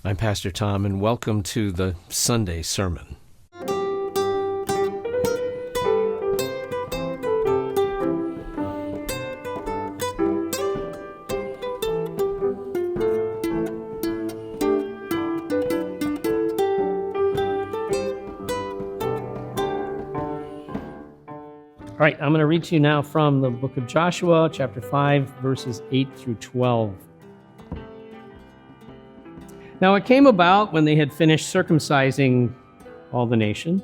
I'm Pastor Tom, and welcome to the Sunday Sermon. All right, I'm going to read to you now from the book of Joshua, chapter 5, verses 8 through 12. Now it came about when they had finished circumcising all the nation,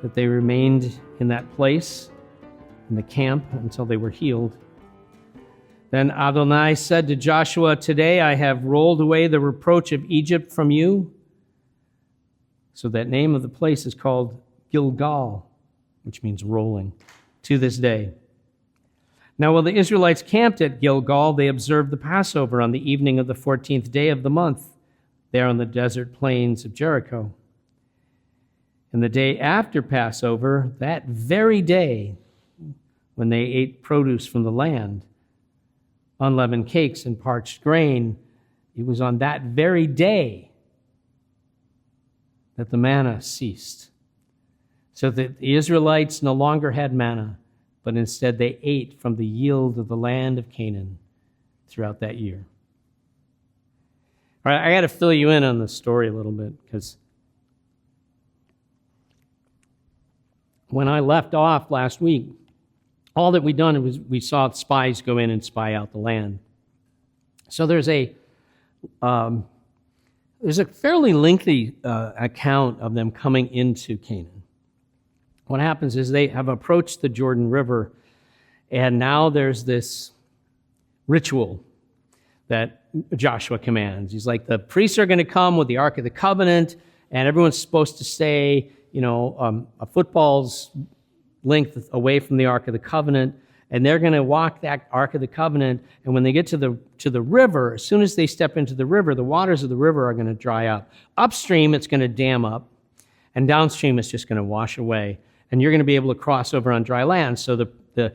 that they remained in that place, in the camp, until they were healed. Then Adonai said to Joshua, "Today I have rolled away the reproach of Egypt from you." So that name of the place is called Gilgal, which means rolling, to this day. Now while the Israelites camped at Gilgal, they observed the Passover on the evening of the 14th day of the month, there on the desert plains of Jericho. And the day after Passover, that very day, when they ate produce from the land, unleavened cakes and parched grain, it was on that very day that the manna ceased. So that the Israelites no longer had manna, but instead they ate from the yield of the land of Canaan throughout that year. All right, I got to fill you in on the story a little bit, because when I left off last week, all that we'd done was we saw spies go in and spy out the land. So there's a fairly lengthy account of them coming into Canaan. What happens is they have approached the Jordan River, and now there's this ritual that Joshua commands. He's like, the priests are going to come with the Ark of the Covenant, and everyone's supposed to stay, a football's length away from the Ark of the Covenant, and they're going to walk that Ark of the Covenant, and when they get to the river, as soon as they step into the river, the waters of the river are going to dry up. Upstream, it's going to dam up, and downstream, it's just going to wash away, and you're going to be able to cross over on dry land. So the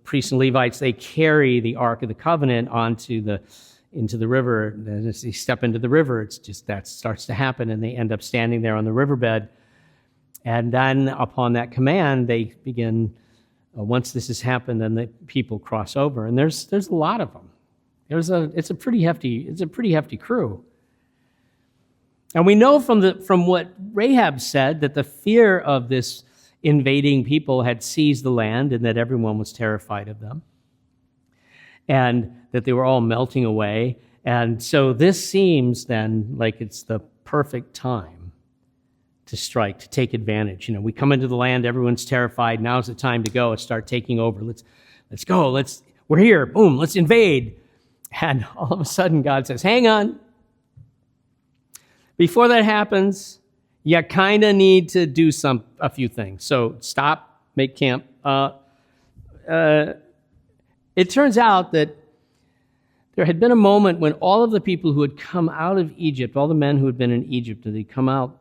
priests and Levites, they carry the Ark of the Covenant into the river. And as they step into the river, it's just that starts to happen, and they end up standing there on the riverbed. And then upon that command, they begin, once this has happened, then the people cross over. And there's a lot of them. It's a pretty hefty crew. And we know from what Rahab said that the fear of this invading people had seized the land, and that everyone was terrified of them, and that they were all melting away. And so this seems then like it's the perfect time to strike, to take advantage. We come into the land, everyone's terrified. Now's the time to go and start taking over. Let's go. We're here. Boom. Let's invade. And all of a sudden, God says, "Hang on. Before that happens, you kind of need to do a few things. So stop, make camp." It turns out that there had been a moment when all of the people who had come out of Egypt, all the men who had been in Egypt, they'd come out,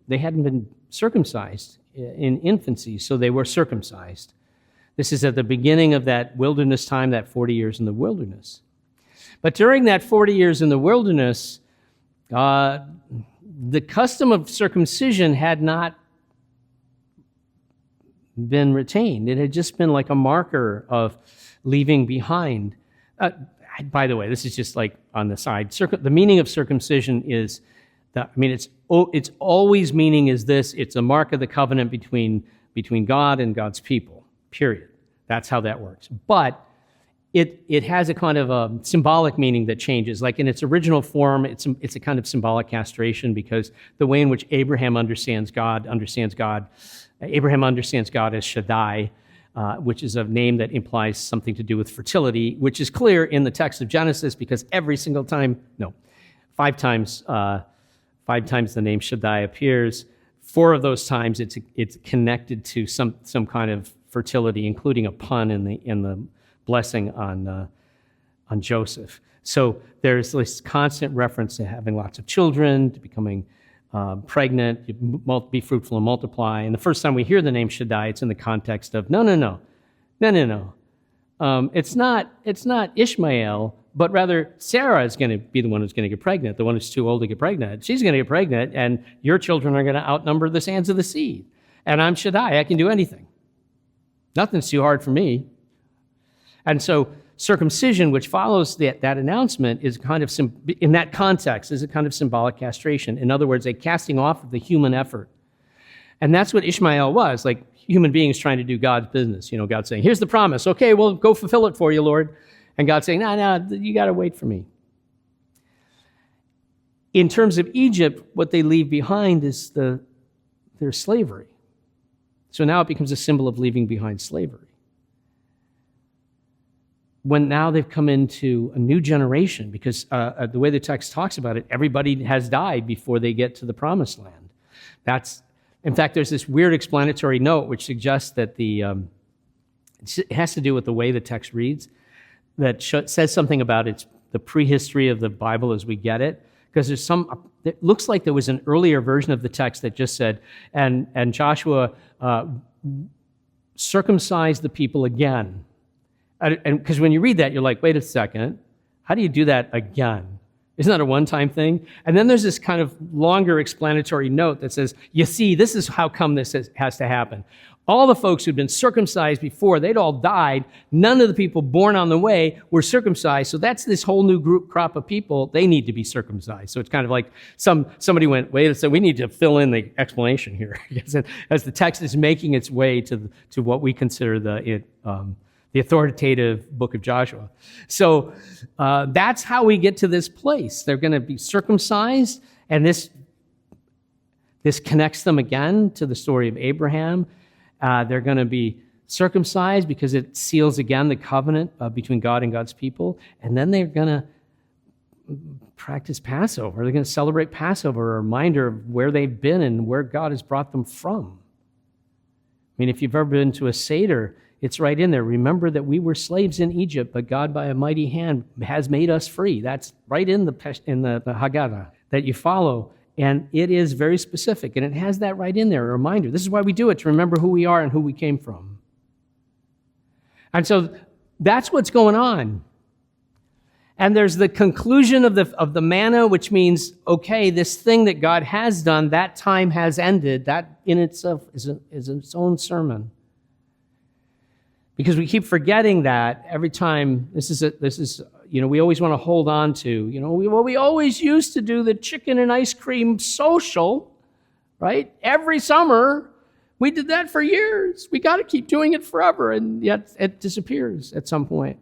they hadn't been circumcised in infancy, so they were circumcised. This is at the beginning of that wilderness time, that 40 years in the wilderness. But during that 40 years in the wilderness, the custom of circumcision had not been retained. It had just been like a marker of leaving behind. By the way, this is just like on the side. The meaning of circumcision is it's always meaning is this: it's a mark of the covenant between God and God's people. Period. That's how that works. But it has a kind of a symbolic meaning that changes. Like in its original form, it's a kind of symbolic castration, because the way in which Abraham understands God. Abraham understands God as Shaddai, which is a name that implies something to do with fertility, which is clear in the text of Genesis, because five times the name Shaddai appears. 4 of those times it's connected to some kind of fertility, including a pun in the blessing on Joseph. So there's this constant reference to having lots of children, to becoming pregnant, be fruitful and multiply. And the first time we hear the name Shaddai, it's in the context of, no. It's not Ishmael, but rather Sarah is going to be the one who's going to get pregnant, the one who's too old to get pregnant. She's going to get pregnant, and your children are going to outnumber the sands of the sea. And I'm Shaddai. I can do anything. Nothing's too hard for me. And so circumcision, which follows that announcement, is kind of, in that context, is a kind of symbolic castration. In other words, a casting off of the human effort. And that's what Ishmael was, like human beings trying to do God's business. You know, God saying, here's the promise. Okay, well, go fulfill it for you, Lord. And God saying, no, you got to wait for me. In terms of Egypt, what they leave behind is their slavery. So now it becomes a symbol of leaving behind slavery. When now they've come into a new generation, because the way the text talks about it, everybody has died before they get to the promised land. In fact, there's this weird explanatory note which suggests that it has to do with the way the text reads, that says something about the prehistory of the Bible as we get it. Because it looks like there was an earlier version of the text that just said, and Joshua circumcised the people again. And because when you read that, you're like, wait a second, how do you do that again? Isn't that a one-time thing? And then there's this kind of longer explanatory note that says, you see, this is how come this has to happen. All the folks who'd been circumcised before, they'd all died. None of the people born on the way were circumcised. So that's this whole new crop of people. They need to be circumcised. So it's kind of like somebody went, wait a second, we need to fill in the explanation here. As the text is making its way to what we consider the authoritative book of Joshua. So that's how we get to this place. They're going to be circumcised, and this connects them again to the story of Abraham. They're going to be circumcised because it seals again the covenant between God and God's people. And then they're going to practice Passover. They're going to celebrate Passover, a reminder of where they've been and where God has brought them from. I mean, if you've ever been to a Seder, it's right in there. Remember that we were slaves in Egypt, but God by a mighty hand has made us free. That's right in the Haggadah that you follow. And it is very specific, and it has that right in there, a reminder. This is why we do it, to remember who we are and who we came from. And so that's what's going on. And there's the conclusion of the manna, which means, okay, this thing that God has done, that time has ended. That in itself is its own sermon. Because we keep forgetting that every time. This is we always want to hold on to, we always used to do the chicken and ice cream social, right? Every summer, we did that for years. We got to keep doing it forever, and yet it disappears at some point.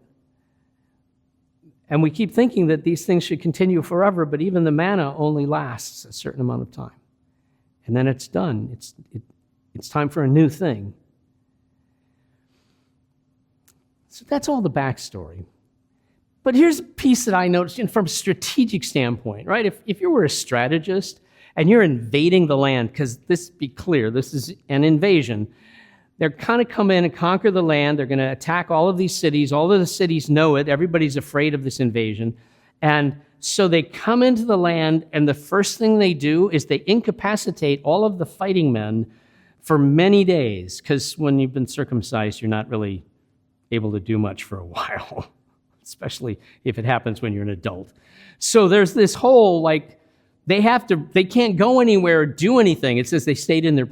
And we keep thinking that these things should continue forever, but even the manna only lasts a certain amount of time. And then it's done. It's time for a new thing. So that's all the backstory. But here's a piece that I noticed from a strategic standpoint, right? If you were a strategist and you're invading the land, because be clear, this is an invasion. They're kind of come in and conquer the land. They're going to attack all of these cities. All of the cities know it. Everybody's afraid of this invasion. And so they come into the land, and the first thing they do is they incapacitate all of the fighting men for many days, because when you've been circumcised, you're not really able to do much for a while, especially if it happens when you're an adult. So there's this whole, they can't go anywhere or do anything. It says they stayed in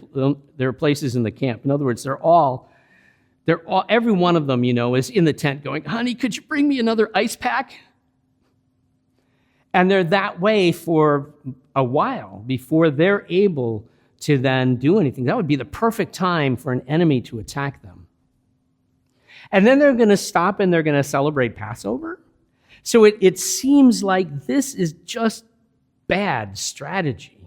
their places in the camp. In other words, every one of them, is in the tent going, honey, could you bring me another ice pack? And they're that way for a while before they're able to then do anything. That would be the perfect time for an enemy to attack them. And then they're going to stop and they're going to celebrate Passover. So it seems like this is just bad strategy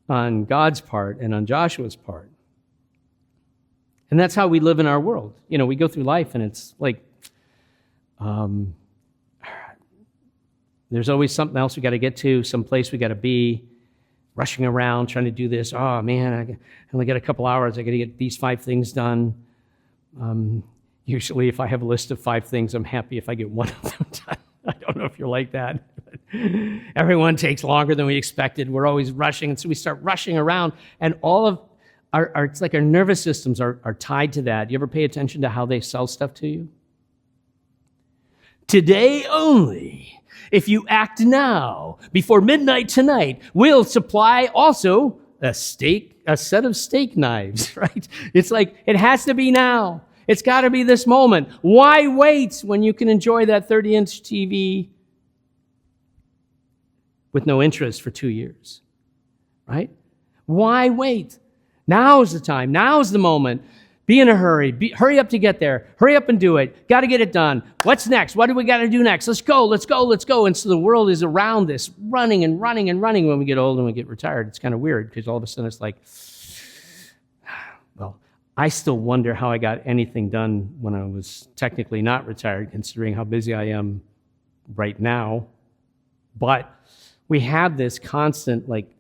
on God's part and on Joshua's part. And that's how we live in our world. We go through life and it's like, there's always something else we got to get to, some place we got to be, rushing around, trying to do this. Oh man, I only got a couple hours. I got to get these 5 things done. Usually if I have a list of 5 things, I'm happy if I get one of them done. I don't know if you're like that. Everyone takes longer than we expected. We're always rushing, and so we start rushing around, and all of it's like our nervous systems are tied to that. You ever pay attention to how they sell stuff to you? today only. If you act now, before midnight tonight, we'll supply also a set of steak knives, right? It's like, it has to be now. It's got to be this moment. Why wait when you can enjoy that 30-inch TV with no interest for 2 years, right? Why wait? Now's the time. Now's the moment. Be in a hurry. Hurry up to get there. Hurry up and do it. Got to get it done. What's next? What do we got to do next? Let's go, let's go, let's go. And so the world is around this, running and running and running. When we get old and we get retired, it's kind of weird because all of a sudden it's like, well, I still wonder how I got anything done when I was technically not retired, considering how busy I am right now. But we have this constant, like,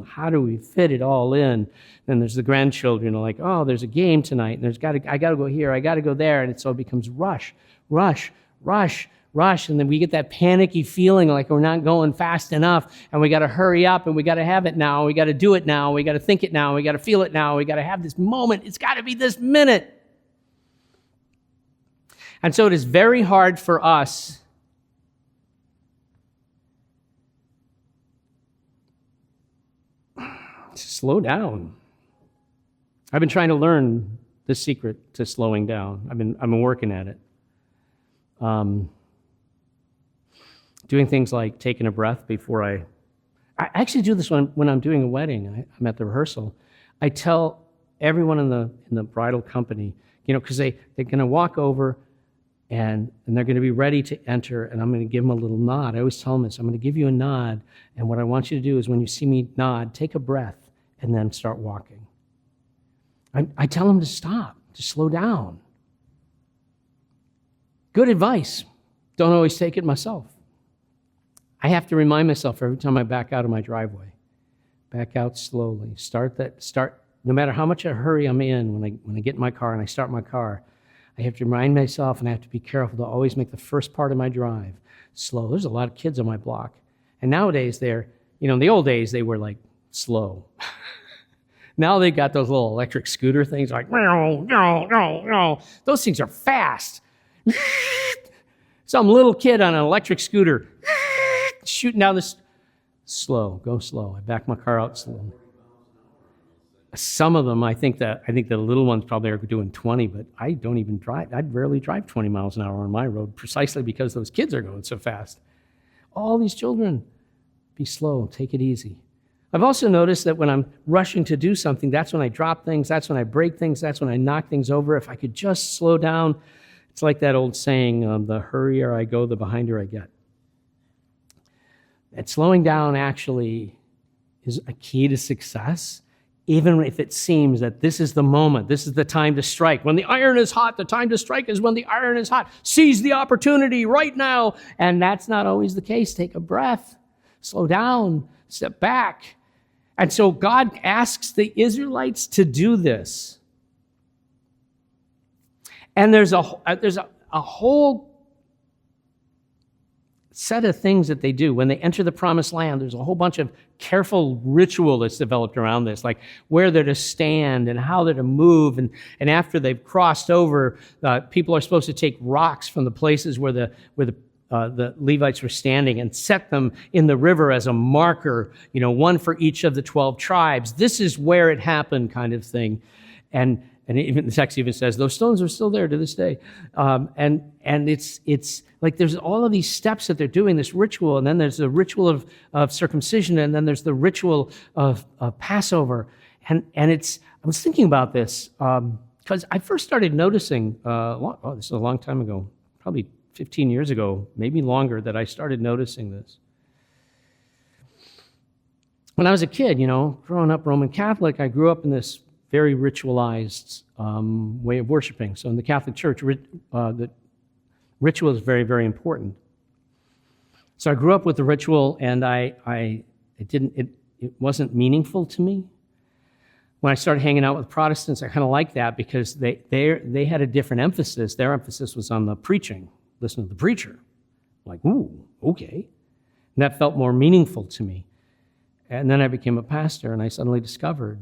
how do we fit it all in? And there's the grandchildren like, oh, there's a game tonight, and I got to go here, I got to go there, and it so becomes rush, rush, rush, rush, and then we get that panicky feeling like we're not going fast enough, and we got to hurry up, and we got to have it now, we got to do it now, we got to think it now, we got to feel it now, we got to have this moment. It's got to be this minute. And so it is very hard for us slow down. I've been trying to learn the secret to slowing down. I've been working at it. Doing things like taking a breath before I actually do this when I'm doing a wedding. I'm at the rehearsal. I tell everyone in the bridal company, because they're going to walk over and they're going to be ready to enter, and I'm going to give them a little nod. I always tell them this: I'm going to give you a nod, and what I want you to do is when you see me nod, take a breath, and then start walking. I tell them to stop, to slow down. Good advice. Don't always take it myself. I have to remind myself every time I back out of my driveway. Back out slowly. Start, no matter how much a hurry I'm in when I get in my car and I start my car, I have to remind myself, and I have to be careful to always make the first part of my drive slow. There's a lot of kids on my block. And nowadays in the old days, they were like slow. Now they got those little electric scooter things like, no. Those things are fast. Some little kid on an electric scooter shooting down this. Slow, go slow. I back my car out slow. Some of them, I think the little ones probably are doing 20, but I don't even drive. I'd rarely drive 20 miles an hour on my road precisely because those kids are going so fast. All these children, be slow, take it easy. I've also noticed that when I'm rushing to do something, that's when I drop things, that's when I break things, that's when I knock things over. If I could just slow down, it's like that old saying, the hurrier I go, the behinder I get. And slowing down actually is a key to success, even if it seems that this is the moment, this is the time to strike. When the iron is hot, the time to strike is when the iron is hot. Seize the opportunity right now. And that's not always the case. Take a breath, slow down, step back. And so God asks the Israelites to do this. And there's a whole set of things that they do. When they enter the promised land, there's a whole bunch of careful ritual that's developed around this, like where they're to stand and how they're to move. And after they've crossed over, people are supposed to take rocks from the places where the Levites were standing and set them in the river as a marker, one for each of the 12 tribes. This is where it happened, kind of thing. And even the text even says those stones are still there to this day. And it's like there's all of these steps that they're doing, this ritual, and then there's the ritual of circumcision, and then there's the ritual of Passover. And I was thinking about this because I first started noticing, this is a long time ago, probably 15 years ago, maybe longer, that I started noticing this. When I was a kid, growing up Roman Catholic, I grew up in this very ritualized way of worshiping. So in the Catholic Church, the ritual is very, very important. So I grew up with the ritual, and it wasn't meaningful to me. When I started hanging out with Protestants, I kind of liked that because they had a different emphasis. Their emphasis was on the preaching. Listen to the preacher. Like, ooh, okay. And that felt more meaningful to me. And then I became a pastor, and I suddenly discovered,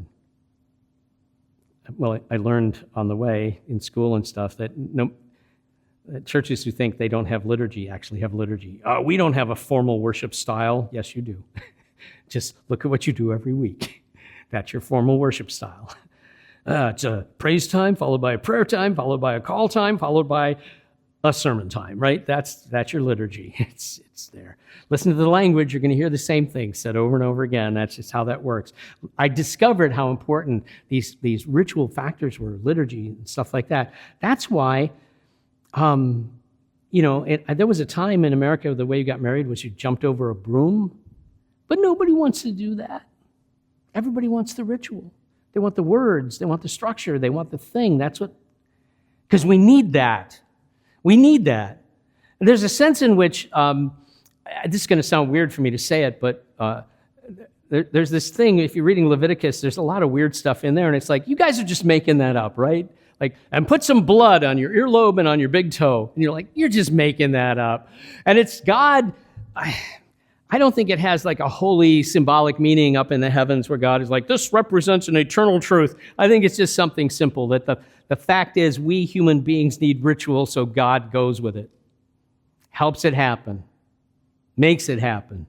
I learned on the way in school and stuff that churches who think they don't have liturgy actually have liturgy. We don't have a formal worship style. Yes, you do. Just look at what you do every week. That's your formal worship style. It's a praise time, followed by a prayer time, followed by a call time, followed by a sermon time, right? That's your liturgy. It's there. Listen to the language. You're going to hear the same thing said over and over again. That's just how that works. I discovered how important these ritual factors were, liturgy and stuff like that. That's why, there was a time in America the way you got married was you jumped over a broom, but nobody wants to do that. Everybody wants the ritual. They want the words. They want the structure. They want the thing. Because we need that. We need that. There's a sense in which, this is going to sound weird for me to say it, but there's this thing, if you're reading Leviticus, there's a lot of weird stuff in there, and it's like, you guys are just making that up, right? Like, and put some blood on your earlobe and on your big toe. And you're like, you're just making that up. And it's God. I don't think it has like a holy symbolic meaning up in the heavens where God is like, this represents an eternal truth. I think it's just something simple, that the fact is we human beings need ritual, so God goes with it. Helps it happen. Makes it happen.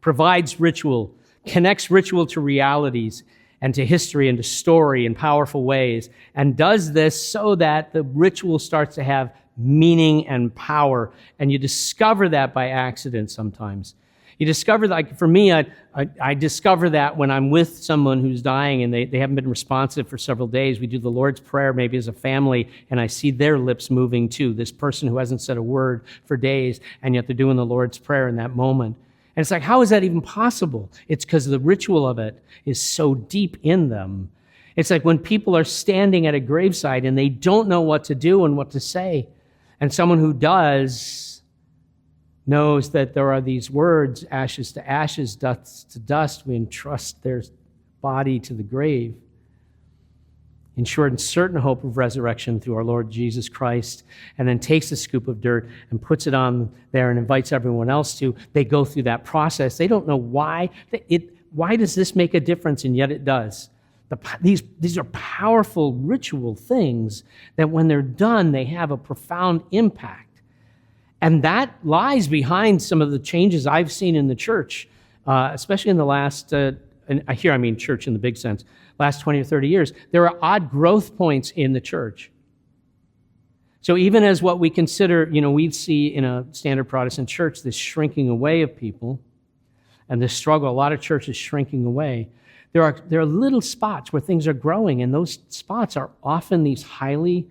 Provides ritual. Connects ritual to realities and to history and to story in powerful ways. And does this so that the ritual starts to have meaning and power. And you discover that by accident sometimes. You discover that, like for me, I discover that when I'm with someone who's dying and they haven't been responsive for several days. We do the Lord's Prayer maybe as a family, and I see their lips moving too. This person who hasn't said a word for days, and yet they're doing the Lord's Prayer in that moment. And it's like, how is that even possible? It's because the ritual of it is so deep in them. It's like when people are standing at a graveside and they don't know what to do and what to say, and someone who does knows that there are these words, ashes to ashes, dust to dust. We entrust their body to the grave. In short and certain hope of resurrection through our Lord Jesus Christ, and then takes a scoop of dirt and puts it on there and invites everyone else to. They go through that process. They don't know why. Why does this make a difference? And yet it does. These are powerful ritual things that when they're done, they have a profound impact. And that lies behind some of the changes I've seen in the church, especially in the last, and here I mean church in the big sense, last 20 or 30 years. There are odd growth points in the church. So even as what we consider, we'd see in a standard Protestant church, this shrinking away of people and this struggle, a lot of churches shrinking away, there are little spots where things are growing, and those spots are often these highly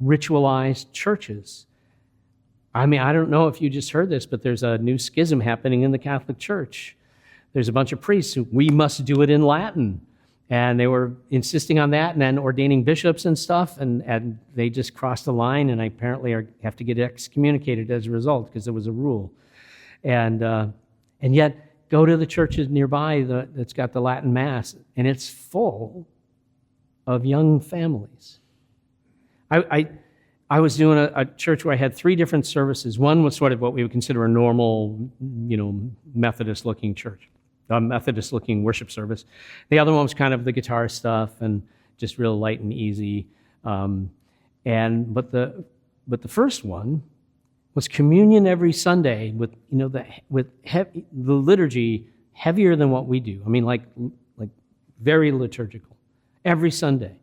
ritualized churches. I mean, I don't know if you just heard this, but there's a new schism happening in the Catholic Church. There's a bunch of priests who, we must do it in Latin. And they were insisting on that and then ordaining bishops and stuff, and they just crossed the line and apparently have to get excommunicated as a result because there was a rule. And yet, go to the churches nearby that's got the Latin Mass, and it's full of young families. I was doing a church where I had 3 different services. One was sort of what we would consider a normal, Methodist-looking church, a Methodist-looking worship service. The other one was kind of the guitar stuff and just real light and easy. But the first one was communion every Sunday with the liturgy heavier than what we do. I mean, like very liturgical every Sunday.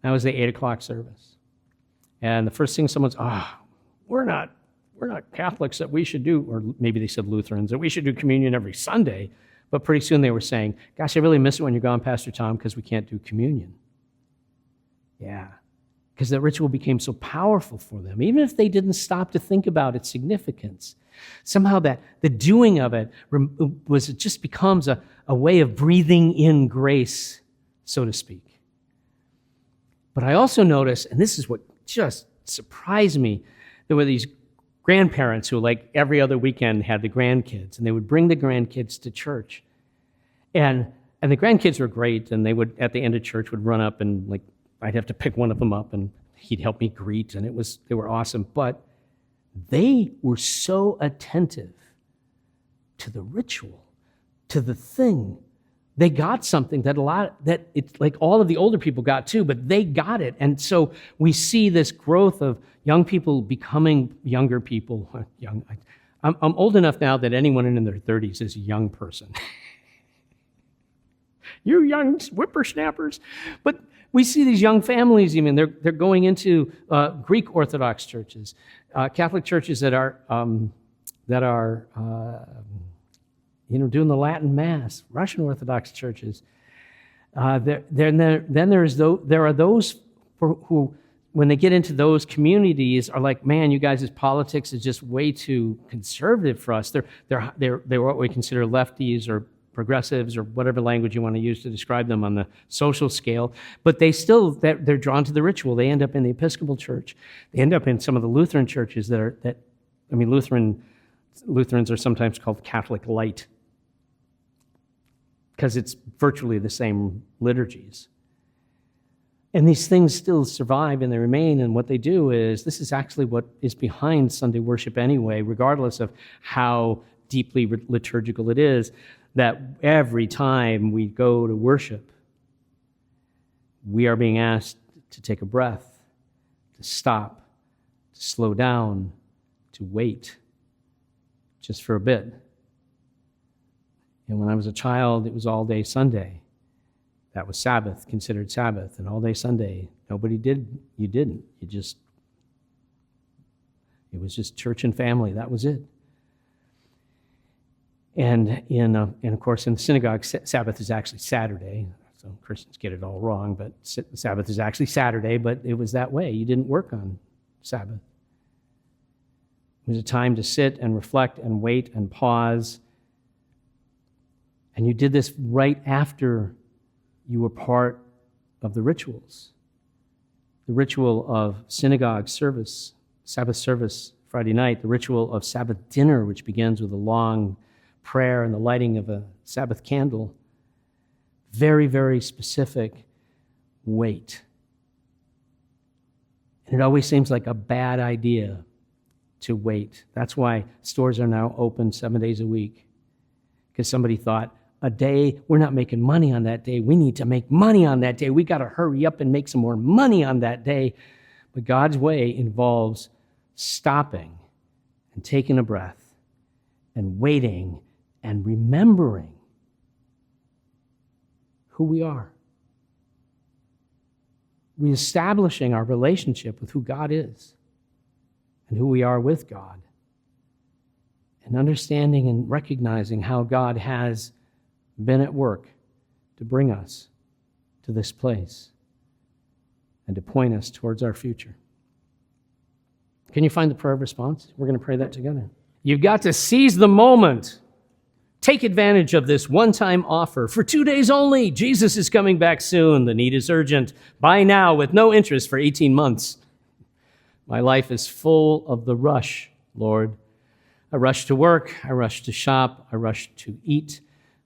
That was the 8 o'clock service. And the first thing someone's, we're not Catholics that we should do, or maybe they said Lutherans, that we should do communion every Sunday. But pretty soon they were saying, gosh, I really miss it when you're gone, Pastor Tom, because we can't do communion. Yeah, because the ritual became so powerful for them, even if they didn't stop to think about its significance. Somehow that the doing of it just becomes a way of breathing in grace, so to speak. But I also noticed, and this is what just surprised me, there were these grandparents who, like every other weekend, had the grandkids, and they would bring the grandkids to church. And the grandkids were great, and they would, at the end of church, would run up and, I'd have to pick one of them up, and he'd help me greet, and they were awesome. But they were so attentive to the ritual, to the thing They got something that it's like all of the older people got too, but they got it. And so we see this growth of young people becoming younger people. I'm old enough now that anyone in their 30s is a young person. You young whippersnappers. But we see these young families, even they're going into Greek Orthodox churches, Catholic churches that are doing the Latin Mass, Russian Orthodox churches. There are those who, when they get into those communities, are like, man, you guys' politics is just way too conservative for us. They're what we consider lefties or progressives or whatever language you want to use to describe them on the social scale, but they're drawn to the ritual. They end up in the Episcopal Church. They end up in some of the Lutheran churches Lutherans are sometimes called Catholic Light because it's virtually the same liturgies. And these things still survive and they remain, and what they do is, this is actually what is behind Sunday worship anyway, regardless of how deeply liturgical it is, that every time we go to worship, we are being asked to take a breath, to stop, to slow down, to wait just for a bit. And when I was a child, it was all day Sunday. That was Sabbath, considered Sabbath. And all day Sunday, nobody did, you didn't. It was just church and family. That was it. And of course, in the synagogue, Sabbath is actually Saturday. So Christians get it all wrong, but Sabbath is actually Saturday, but it was that way. You didn't work on Sabbath. It was a time to sit and reflect and wait and pause. And you did this right after you were part of the rituals. The ritual of synagogue service, Sabbath service Friday night, the ritual of Sabbath dinner, which begins with a long prayer and the lighting of a Sabbath candle. Very, very specific wait. And it always seems like a bad idea to wait. That's why stores are now open 7 days a week. Because somebody thought, a day, we're not making money on that day. We need to make money on that day. We got to hurry up and make some more money on that day. But God's way involves stopping and taking a breath and waiting and remembering who we are. Reestablishing our relationship with who God is and who we are with God. And understanding and recognizing how God has been at work to bring us to this place and to point us towards our future. Can you find the prayer of response? We're going to pray that together. You've got to seize the moment. Take advantage of this one-time offer. For 2 days only, Jesus is coming back soon. The need is urgent. Buy now with no interest for 18 months. My life is full of the rush, Lord. I rush to work. I rush to shop. I rush to eat.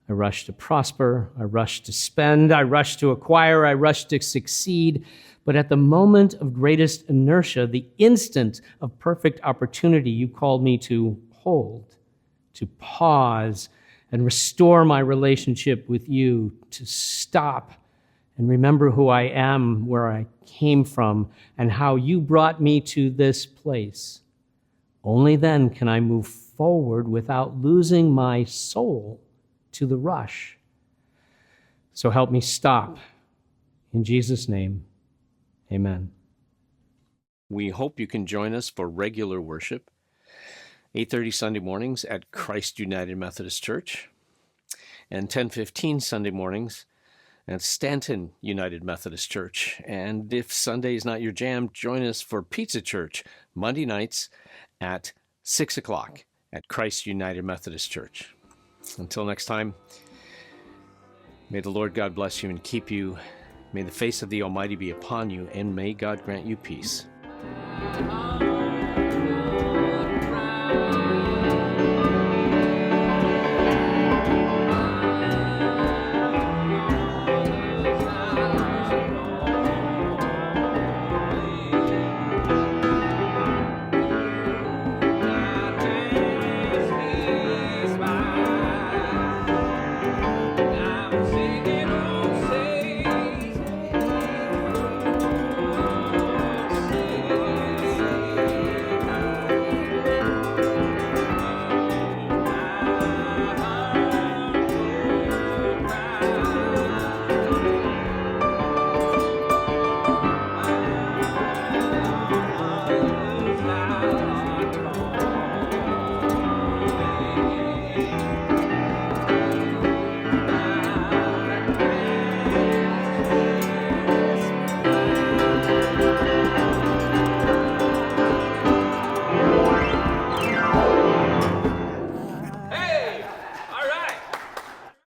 I rush to prosper. I rush to spend. I rush to acquire. I rush to succeed. But at the moment of greatest inertia, the instant of perfect opportunity, you called me to hold, to pause, and restore my relationship with you, to stop and remember who I am, where I came from, and how you brought me to this place. Only then can I move forward without losing my soul to the rush. So help me stop. In Jesus' name, amen. We hope you can join us for regular worship, 8:30 Sunday mornings at Christ United Methodist Church, and 10:15 Sunday mornings at Stanton United Methodist Church. And if Sunday is not your jam, join us for Pizza Church, Monday nights at 6 o'clock at Christ United Methodist Church. Until next time, may the Lord God bless you and keep you. May the face of the Almighty be upon you, and may God grant you peace.